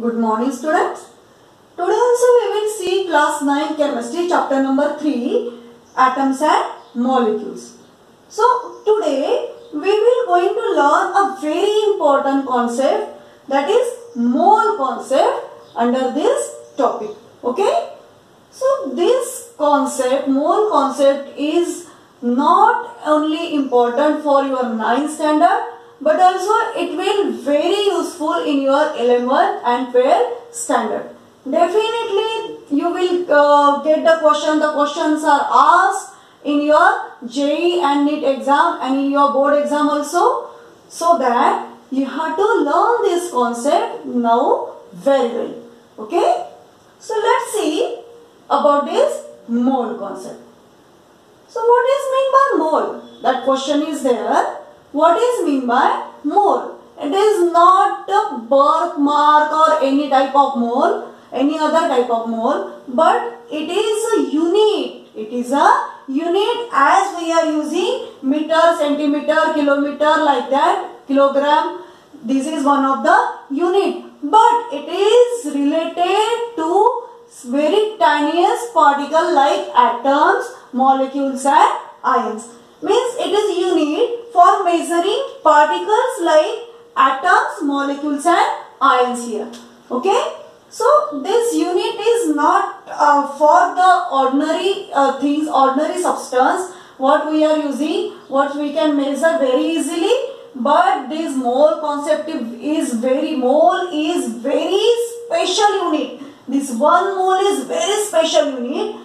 Good morning students. Today also we will see class 9 chemistry chapter number 3 atoms and molecules. So today we will going to learn a very important concept, that is mole concept under this topic. Okay. So this concept, mole concept, is not only important for your 9th standard, but also it will very useful in your 11th and 12th standard. Definitely you will get the question. The questions are asked in your JEE and NEET exam and in your board exam also. So that you have to learn this concept now very well. Okay. So let's see about this mole concept. So what is mean by mole? That question is there. What is mean by mole? It is not a birthmark or any type of mole, any other type of mole, but it is a unit. It is a unit as we are using meter, centimeter, kilometer, like that, kilogram. This is one of the unit, but it is related to very tiniest particle like atoms, molecules and ions. Means it is unit for measuring particles like atoms, molecules and ions here. Okay. So this unit is not for the ordinary things, ordinary substance what we are using, what we can measure very easily. But this mole concept is very special unit. This one mole is very special unit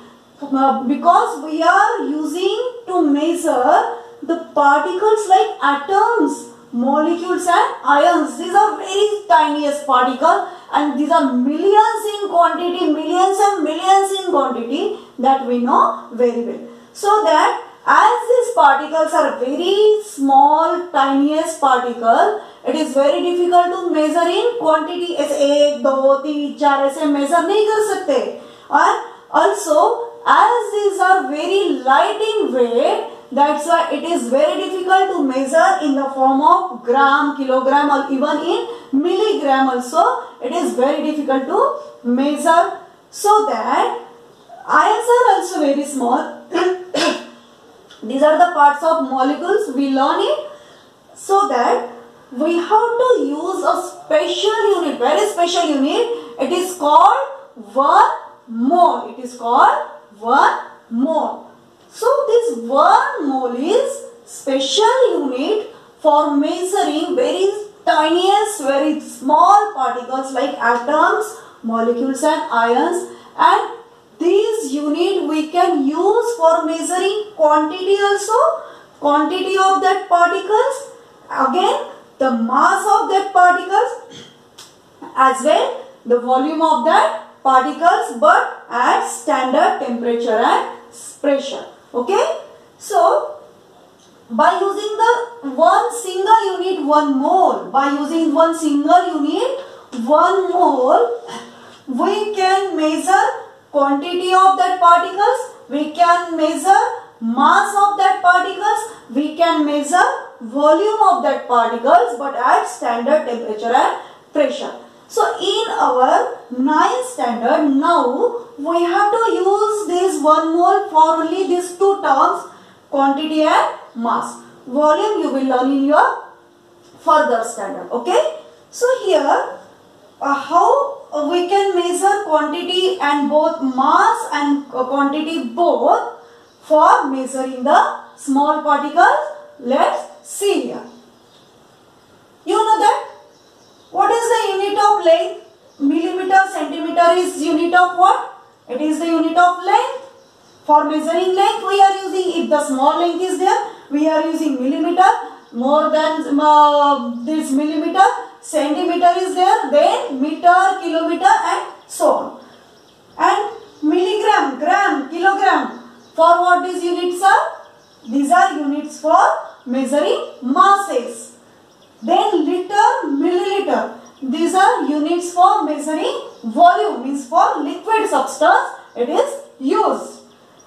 because we are using to measure the particles like atoms, molecules and ions. These are very tiniest particle and these are millions in quantity, millions and millions in quantity, that we know very well. So that as these particles are very small, tiniest particle, it is very difficult to measure in quantity. ऐसे 1, 2, 3, 4 ऐसे measure नहीं कर सकते. और also as these are very light in weight, that's why it is very difficult to measure in the form of gram, kilogram or even in milligram also. It is very difficult to measure. So that ions are also very small. These are the parts of molecules. We learn it. So that we have to use a special unit, very special unit. It is called 1 mole. It is called 1 mole. So this 1 mole is special unit for measuring very tiniest, very small particles like atoms, molecules and ions. And these unit we can use for measuring quantity also, quantity of that particles, again the mass of that particles, as well the volume of that particles, but at standard temperature and pressure. Okay. So by using the one single unit 1 mole, by using one single unit 1 mole, we can measure quantity of that particles, we can measure mass of that particles, we can measure volume of that particles, but at standard temperature and pressure. So in our 9th standard, now we have to use this 1 mole for only these 2 terms, quantity and mass. Volume you will learn in your further standard. Okay. So here how we can measure quantity and both mass and quantity both for measuring the small particles. Let's see here. You know that what is the unit of length? Millimeter, centimeter is unit of what? It is the unit of length. For measuring length we are using, if the small length is there, we are using millimeter. More than this millimeter, centimeter is there, then meter, kilometer and so on. And milligram, gram, kilogram, for what these units are? These are units for measuring masses. Then liter, milliliter, these are units for measuring volume, means for liquid substance it is used.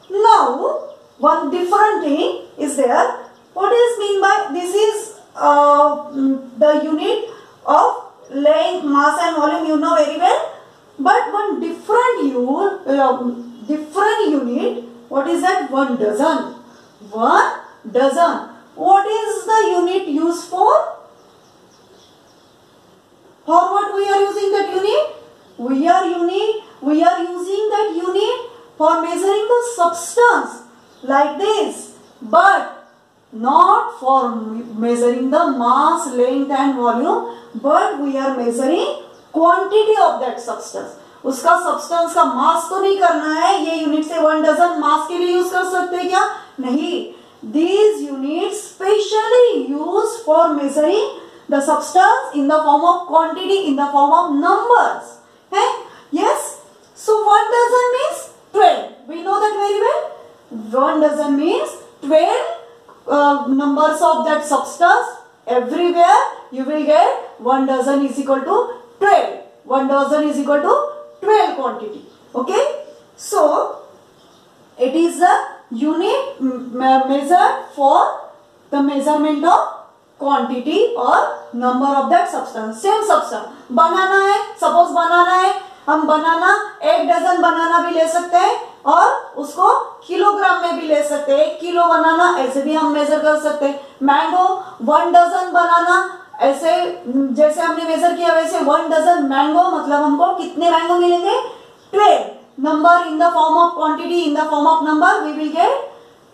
Now one different thing is there. What is mean by this is the unit of length, mass and volume you know very well. But one different unit, what is that? 1 dozen. 1 dozen. What is the unit used for? For what we are using that unit? We are using that unit for measuring the substance like this, but not for measuring the mass, length and volume, but we are measuring quantity of that substance. उसका substance का mass तो नहीं करना है. ये unit से 1 dozen mass के लिए use कर सकते हैं क्या? नहीं. These units specially used for measuring the substance in the form of quantity, in the form of numbers. Hey? Yes? So 1 dozen means 12. We know that very well. 1 dozen means 12 numbers of that substance. Everywhere you will get 1 dozen is equal to 12. 1 dozen is equal to 12 quantity. Okay? So, it is the unit measured for the measurement of quantity or number of that substance. Same substance. Banana है, suppose banana है, हम banana 1 dozen बनाना भी ले सकते हैं और उसको kilogram में भी ले सकते हैं. 1 किलो बनाना ऐसे भी हम मेजर कर सकते हैं. मैंगो 1 डजन बनाना, ऐसे जैसे हमने मेजर किया वैसे 1 डजन मैंगो मतलब हमको कितने मैंगो मिलेंगे? 12. Number in the form of quantity, in the form of number, we will get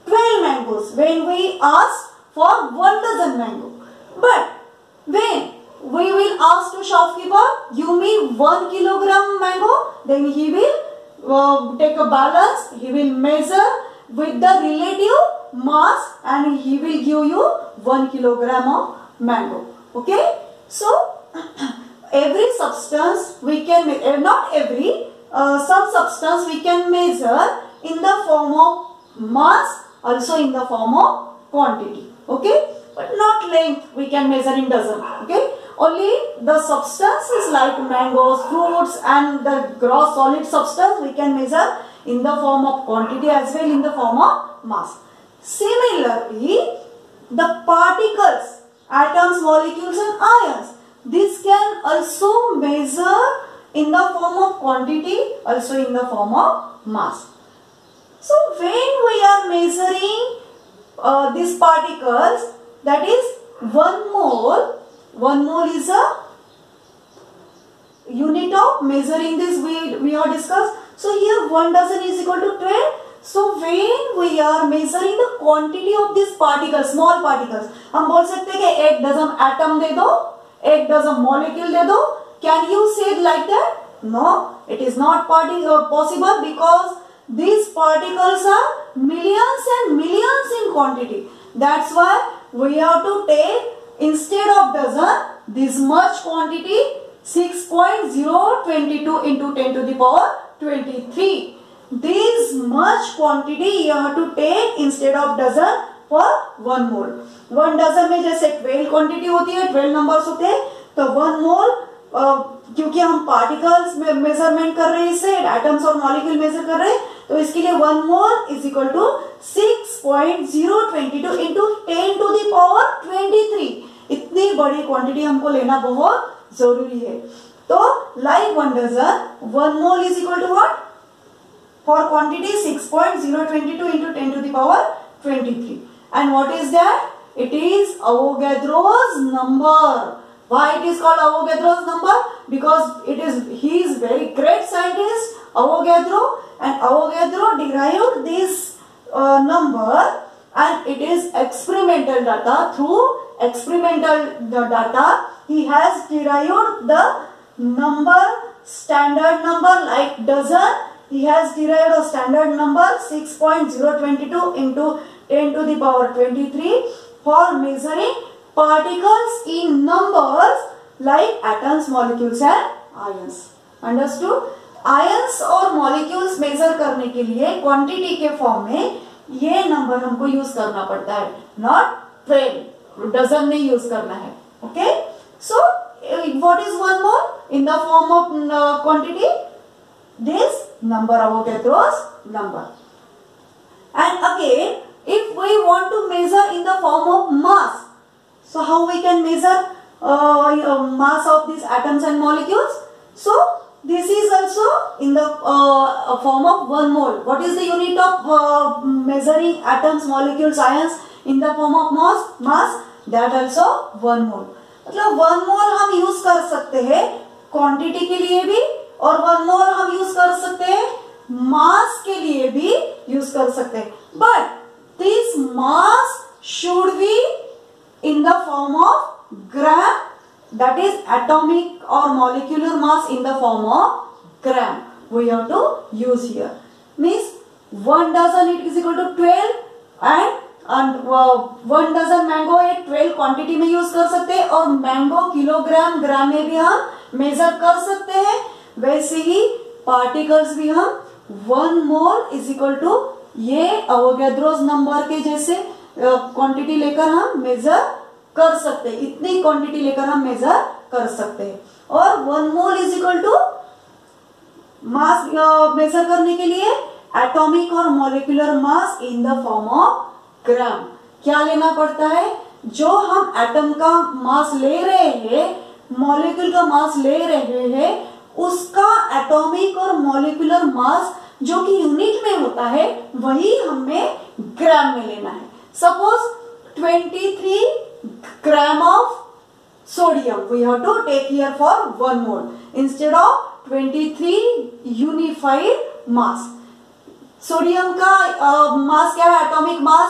12 mangoes when we ask for 1 dozen mango. But when we will ask to shopkeeper, give me 1 kilogram mango, then he will take a balance, he will measure with the relative mass and he will give you 1 kilogram of mango. Okay? So, every substance we can, not every, some substance we can measure in the form of mass, also in the form of quantity. Okay? But not length we can measure in dozen. Okay? Only the substances like mangoes, fruits and the gross solid substance we can measure in the form of quantity as well in the form of mass. Similarly, the particles, atoms, molecules and ions, this can also measure in the form of quantity, also in the form of mass. So, when we are measuring these particles, that is 1 mole is a unit of measuring this we have discussed. So, here 1 dozen is equal to 12. So, when we are measuring the quantity of these particles, small particles, हम बोल सकते हैं कि 1 dozen atom दे दो, 1 dozen molecule दे दो. Can you say it like that? No, it is not possible because these particles are millions and millions in quantity. That's why we have to take, instead of dozen, this much quantity, 6.022 into 10 to the power 23. This much quantity you have to take instead of dozen for 1 mole. 1 dozen में जैसे 12 quantity होती है, 12 numbers होते हैं, तो 1 mole क्योंकि हम particles में मेजरमेंट कर रहे हैं, इससे एटम्स और मॉलिक्यूल मेजर कर रहे हैं, तो इसके लिए 1 mole is equal to 6.022 into 10 to the power 23. इतनी बड़ी क्वांटिटी हमको लेना बहुत जरूरी है. तो like 1 dozen, 1 mole is equal to what? For quantity 6.022 into 10 to the power 23. And what is that? It is Avogadro's number. Why it is called Avogadro's number? Because he is very great scientist, Avogadro, and Avogadro derived this number, and it is experimental data. Through experimental data, he has derived the number, standard number like dozen. He has derived a standard number 6.022 into 10 to the power 23 for measuring particles in numbers like atoms, molecules and ions. Understood? Ions और molecules measure करने के लिए quantity के form में ये number हमको use करना पड़ता है, not 12, dozen नहीं use करना है. Okay? So, what is 1 mole in the form of quantity? This number, Avogadro's number. And again, if we want to measure in the form of mass, so how we can measure mass of these atoms and molecules. So this is also in the form of 1 mole. What is the unit of measuring atoms, molecules, ions in the form of mass? That also 1 mole. मतलब 1 mole हम use कर सकते हैं quantity के लिए भी, और 1 mole हम यूज कर सकते हैं मास के लिए भी यूज कर सकते हैं. But this mass should be in the form of gram, that is atomic or molecular mass in the form of gram we have to use here. Means 1 dozen it is equal to 12 and 1 dozen mango ये 12 quantity में use कर सकते हैं, और mango kilogram gram में भी हम major कर सकते हैं. वैसे ही पार्टिकल्स भी हम 1 मोल इज इक्वल टू ये अवोगाड्रोस नंबर के जैसे क्वांटिटी लेकर हम मेजर कर सकते हैं. इतनी क्वांटिटी लेकर हम मेजर कर सकते हैं. और 1 mole is equal to mass measure करने के लिए एटॉमिक और molecular mass in the form of gram. क्या लेना पड़ता है? जो हम एटम का मास ले रहे हैं, मॉलिक्यूल का मास ले रहे हैं, उसका एटॉमिक और मॉलिक्यूलर मास जो कि यूनिट में होता है वही हमें ग्राम में लेना है. Suppose 23 gram of sodium we have to take here for 1 mole instead of 23 unified mass. Sodium का मास क्या है? Atomic mass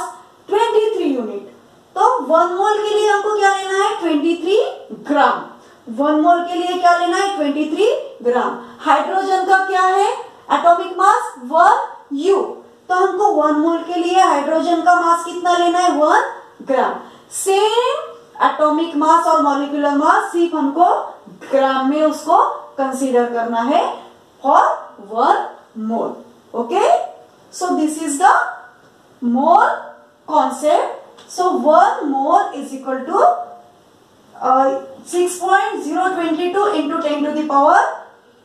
23 unit. तो 1 मोल के लिए हमको क्या लेना है? 23 ग्राम. 1 मोल के लिए क्या लेना है? 23 ग्राम. हाइड्रोजन का क्या है? Atomic mass 1 U. तो हमको 1 मोल के लिए हाइड्रोजन का मास कितना लेना है? 1 ग्राम. सेम एटॉमिक मास और मॉलिक्यूलर मास, सिर्फ हमको ग्राम में उसको कंसीडर करना है for 1 mole. Okay, so this is the mole concept. So 1 mole is equal to 6.022 into 10 to the power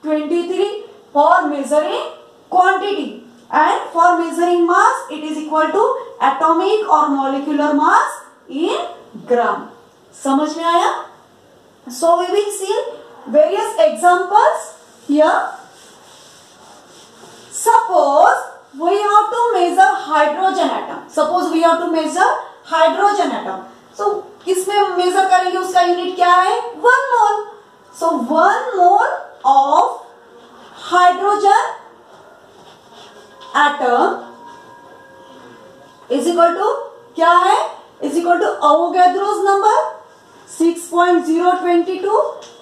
23 for measuring quantity, and for measuring mass it is equal to atomic or molecular mass in gram. समझ में आया? So we will see various examples here. Suppose we have to measure hydrogen atom. Suppose we have to measure hydrogen atom. So किसमें major करेंगे? उसका unit क्या है? 1 मोल. So 1 mole of hydrogen atom is equal to क्या है? Is equal to Avogadro's number 6.022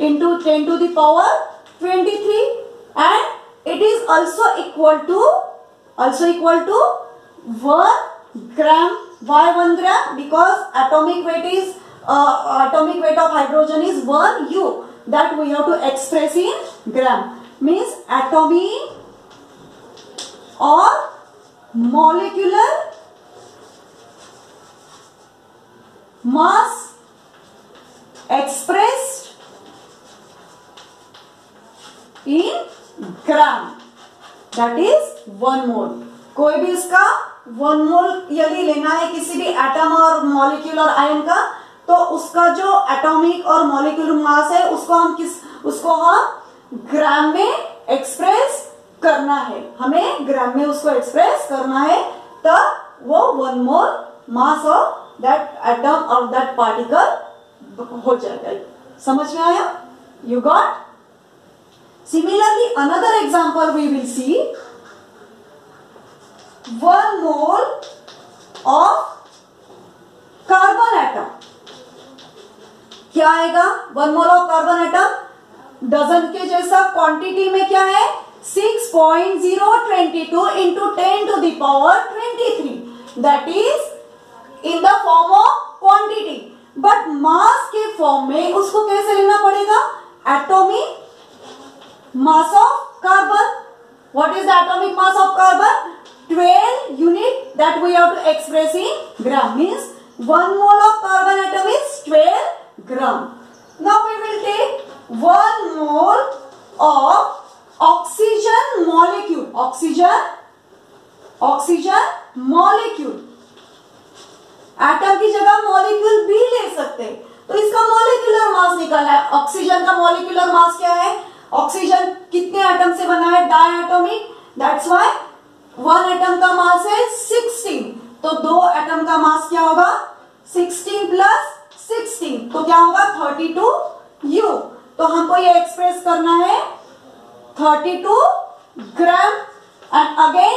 into 10 to the power 23, and it is also equal to 1 gram. Why 1 gram? Because atomic weight of hydrogen is 1 U. That we have to express in gram. Means atomic or molecular mass expressed in gram, that is 1 mole. कोई भी इसका 1 मोल यदि लेना है किसी भी atom और molecule और आयन का, तो उसका जो एटॉमिक और मॉलिक्यूलर मास है उसको हम ग्राम में एक्सप्रेस करना है. हमें ग्राम में उसको एक्सप्रेस करना है, तब वो 1 mole mass of that atom और दैट पार्टिकल हो जाएगा. समझ में आया? You got? Similarly another example we will see. 1 mole of carbon atom. क्या आएगा? 1 mole of carbon atom dozen के जैसा क्वांटिटी में क्या है? 6.022 into 10 to the power 23. That is in the form of quantity. But mass के form में उसको कैसे लेना पड़ेगा? Atomic mass of carbon. What is the atomic mass of carbon? 12 unit that we have to express in gram. Means 1 mole of carbon atom is 12 gram. Now we will take 1 mole of oxygen molecule. Oxygen molecule. Atom की जगह molecule भी ले सकते हैं. तो इसका molecular mass निकालना है। ऑक्सीजन का मॉलिक्यूलर मास क्या है? ऑक्सीजन कितने एटम से बना है? Diatomic, that's why one atom का मास है 16, तो दो एटम का मास क्या होगा? 16 प्लस 16, तो क्या होगा? 32 U। तो हमको ये एक्सप्रेस करना है 32 gram and again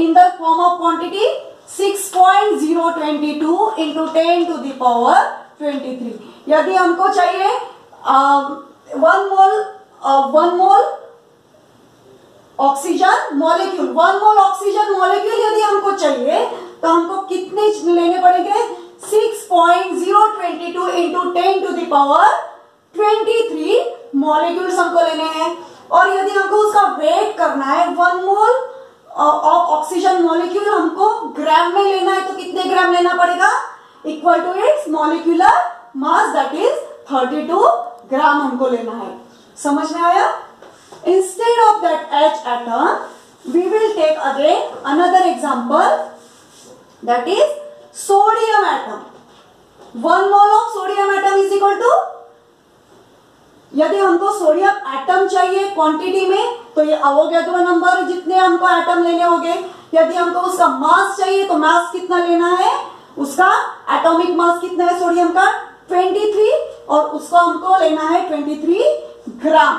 in the form of quantity 6.022 into 10 to the power 23। यदि हमको चाहिए 1 mole oxygen molecule, 1 mole oxygen molecule यदि हमको चाहिए तो हमको कितने लेने पड़ेंगे? 6.022 into 10 to the power 23 molecules हमको लेने हैं। और यदि हमको उसका वेट करना है, 1 मोल ऑफ ऑक्सीजन मॉलिक्यूल हमको ग्राम में लेना है, तो कितने ग्राम लेना पड़ेगा? Equal to its molecular mass, that is 32 gram हमको लेना है। समझ में आया? Instead of that H atom, we will take again another example, that is sodium atom. 1 mole of sodium atom is equal to, यदि हमको सोडियम एटम चाहिए quantity में तो ये अवोगाड्रो नंबर जितने हमको एटम लेने होंगे। यदि हमको उसका मास चाहिए तो मास कितना लेना है? उसका एटॉमिक मास कितना है सोडियम का? 23, और उसको हमको लेना है 23 ग्राम।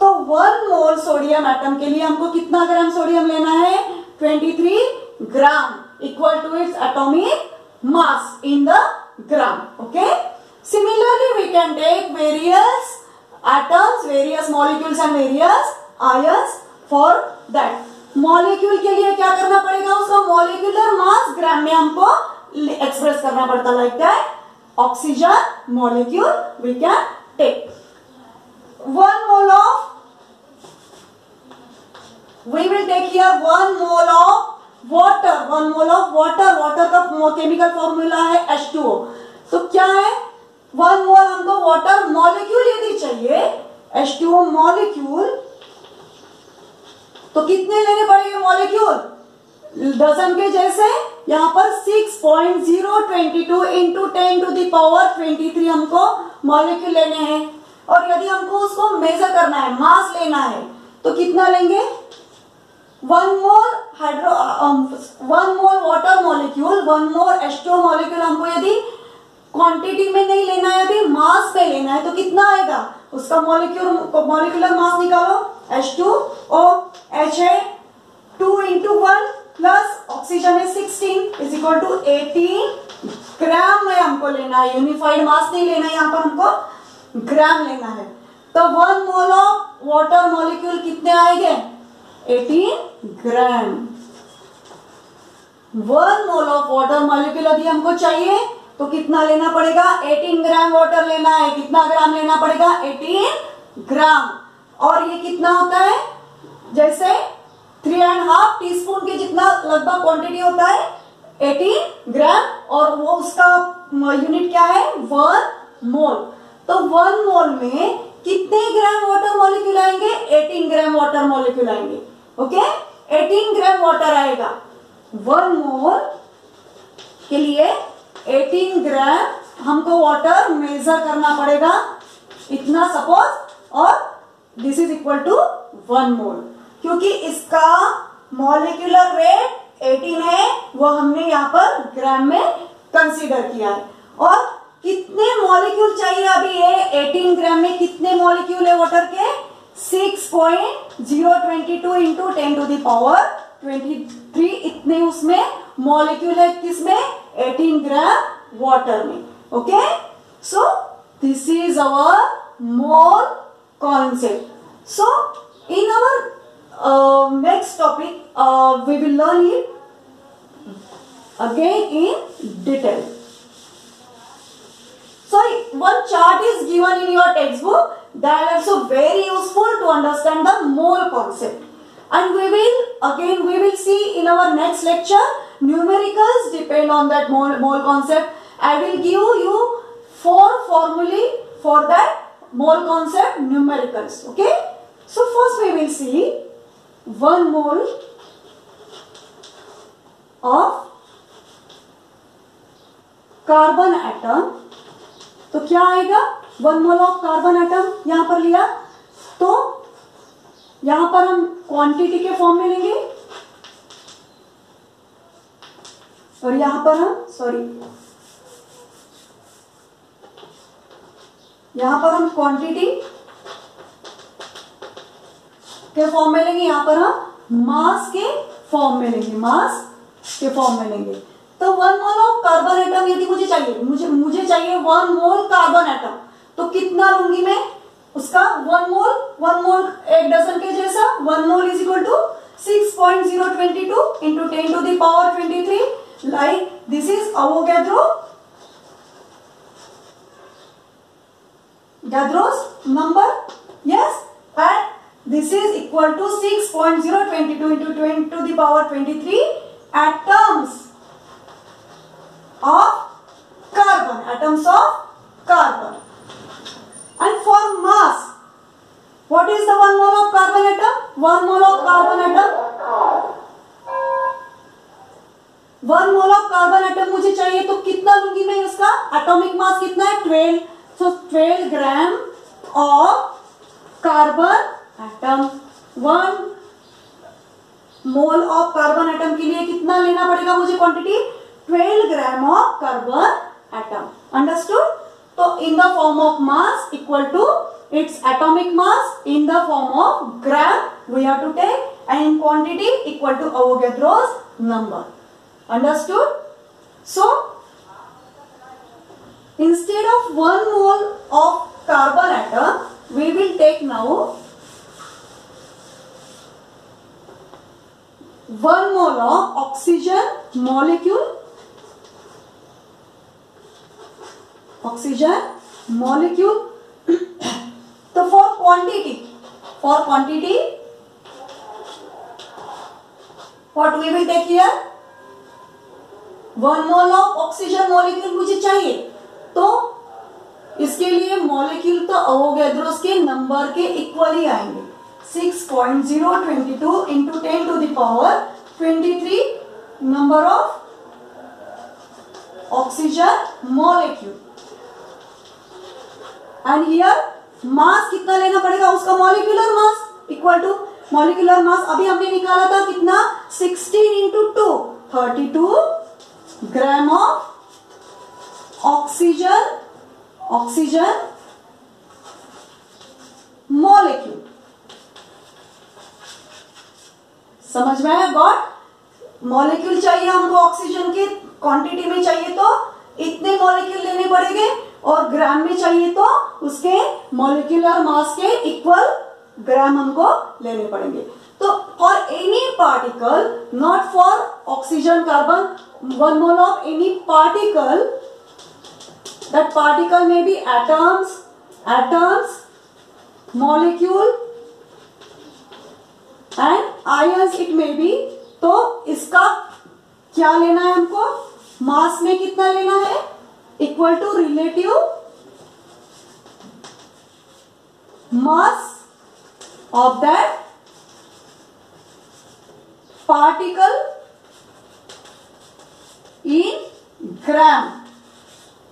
तो 1 मोल सोडियम एटम के लिए हमको कितना ग्राम सोडियम लेना है? 23 gram equal to its atomic mass in the gram. Okay, similarly we can take various atoms, various molecules and various ions for that. Molecule के लिए क्या करना पड़ेगा? उसका मॉलिक्यूलर मास ग्राम में हमको एक्सप्रेस करना पड़ता। Like that oxygen molecule we can take 1 mole of, we will take here 1 mole of water, 1 mole of water, water का केमिकल फॉर्मूला है H2O। तो क्या है? 1 मोल हमको वाटर मॉलिक्यूल यदि चाहिए, H2O मॉलिक्यूल, तो कितने लेने पड़ेंगे मॉलिक्यूल? डजन के जैसे यहाँ पर 6.022 इंटू 10 टू द पावर 23 हमको मॉलिक्यूल लेने हैं। और यदि हमको उसको मेजर करना है, मास लेना है, तो कितना लेंगे? 1 मोल वाटर मॉलिक्यूल, 1 मोल H2O मॉलिक्यूल हमको यदि क्वांटिटी में नहीं लेना है, अभी मास में लेना है, तो कितना आएगा? उसका मॉलिक्यूलर मास निकालो। H2O, H है 2 इंटू 1 प्लस ऑक्सीजन है 16 इज इक्वल टू 18 ग्राम में हमको लेना है। यूनिफाइड मास नहीं लेना है, यहाँ पर हमको ग्राम लेना है। तो 1 मोल ऑफ वाटर मॉलिक्यूल कितने आएंगे? 18 ग्राम। 1 मोल ऑफ वाटर मॉलिक्यूल यदि हमको चाहिए तो कितना लेना पड़ेगा? 18 ग्राम वाटर लेना है। कितना ग्राम लेना पड़ेगा? 18 ग्राम। और ये कितना होता है? जैसे 3.5 टीस्पून के जितना लगभग क्वांटिटी होता है 18 ग्राम, और वो उसका यूनिट क्या है? 1 मोल। तो 1 मोल में कितने ग्राम वाटर मॉलिक्यूल आएंगे? 18 ग्राम वाटर मॉलिक्यूल आएंगे। ओके, 18 ग्राम वाटर आएगा। 1 मोल के लिए 18 ग्राम हमको वाटर मेजर करना पड़ेगा, इतना सपोज, और दिस इज इक्वल टू 1 मोल। क्योंकि इसका मॉलिक्यूलर वेट 18 है, वो हमने यहाँ पर ग्राम में कंसीडर किया है। और कितने मॉलिक्यूल चाहिए? अभी ये 18 ग्राम में कितने मॉलिक्यूल है वाटर के? 6.022 इंटू 10 टू द पावर 23 इतने उसमें मॉलिक्यूल है। किसमें? 18 ग्राम वाटर में। Okay, so this is our mole concept. So in our next topic we will learn it again in detail. So one chart is given in your textbook that is also very useful to understand the mole concept. And we will see in our next lecture numericals depend on that mole concept. I will give you 4 formulae for that mole concept numericals. Okay. So first we will see 1 mole of carbon atom तो क्या आएगा, 1 mole of carbon atom यहां पर लिया तो यहां पर हम क्वांटिटी के फॉर्म में लेंगे और यहां पर हम क्वांटिटी के फॉर्म में लेंगे, यहां पर हम मास के फॉर्म में लेंगे, तो 1 मोल ऑफ कार्बन एटम यदि मुझे चाहिए 1 मोल कार्बन एटम, तो कितना लूंगी मैं उसका 1 मोल एक डजन के जैसा 1 mole is equal to 6.022 into 10 to the power 23, like this is Avogadro's number, yes, and this is equal to 6.022 into 10 to the power 23 atoms of carbon. And for mass, what is the 1 mole of carbon atom? 1 mole of carbon atom मुझे चाहिए तो कितना लूंगी मैं उसका atomic mass कितना है 12, so 12 gram of carbon atom. 1 mole of carbon atom के लिए कितना लेना पड़ेगा मुझे quantity 12 gram of carbon atom, understood. तो in the form of mass equal to its atomic mass in the form of gram we have to take, and in quantity equal to Avogadro's number, understood। So instead of 1 mole of carbon atom we will take now 1 mole of oxygen molecule, तो for quantity what we will take here 1 mole of oxygen molecule मुझे चाहिए, तो इसके लिए molecule तो अवोगैड्रोस के number के equal ही आएंगे 6.022 into 10 to the power 23 number of oxygen molecule, and here मास कितना लेना पड़ेगा उसका molecular mass equal to molecular mass अभी हमने निकाला था कितना 16 into 2 32 gram of oxygen molecule, समझ में आया। गॉट मॉलिक्यूल चाहिए हमको ऑक्सीजन की क्वांटिटी में चाहिए तो इतने मॉलिक्यूल लेने पड़ेंगे, और ग्राम में चाहिए तो उसके मॉलिक्यूलर मास के इक्वल ग्राम हमको लेने पड़ेंगे। तो for any particle, not for oxygen carbon, 1 mole of any particle, that particle में be atoms molecule and ions it may be, तो इसका क्या लेना है हमको, मास में कितना लेना है equal to relative mass of that particle in gram,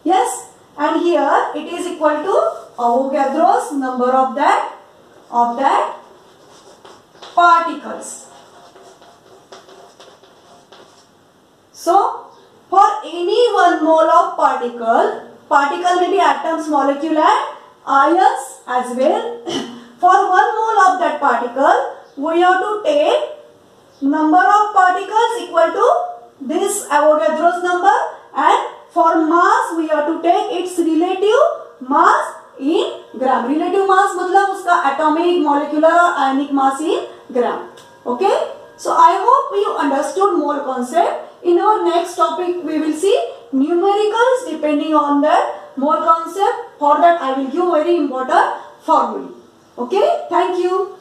yes, and here it is equal to Avogadro's number of that particles. So for any 1 mole of particle may be atoms, molecule and ions as well. For 1 mole of that particle we have to take number of particles equal to this Avogadro's number, and for mass we have to take its relative mass in gram. Relative mass मतलब उसका atomic, molecular और ionic mass in gram. Okay, so I hope you understood mole concept. In our next topic we will see numericals depending on that mole concept. For that I will give very important formula. Okay, thank you.